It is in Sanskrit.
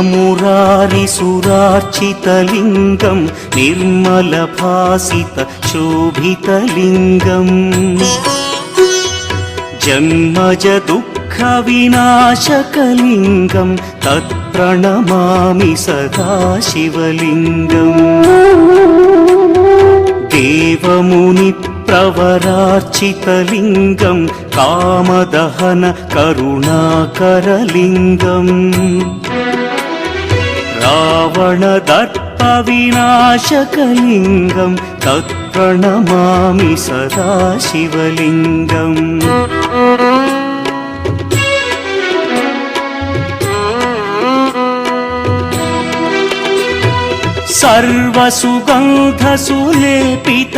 मुरारिसुरार्चितलिङ्गं निर्मलभासितशोभितलिङ्गम् जन्मजदुःखविनाशकलिङ्गं तत्प्रणमामि सदा शिवलिङ्गम् देवमुनिप्रवरार्चितलिङ्गं कामदहन करुणाकरलिङ्गम् रावणदर्पविनाशकलिङ्गं तत्प्रणमामि सदा शिवलिङ्गम् सर्वसुगन्धसुलेपित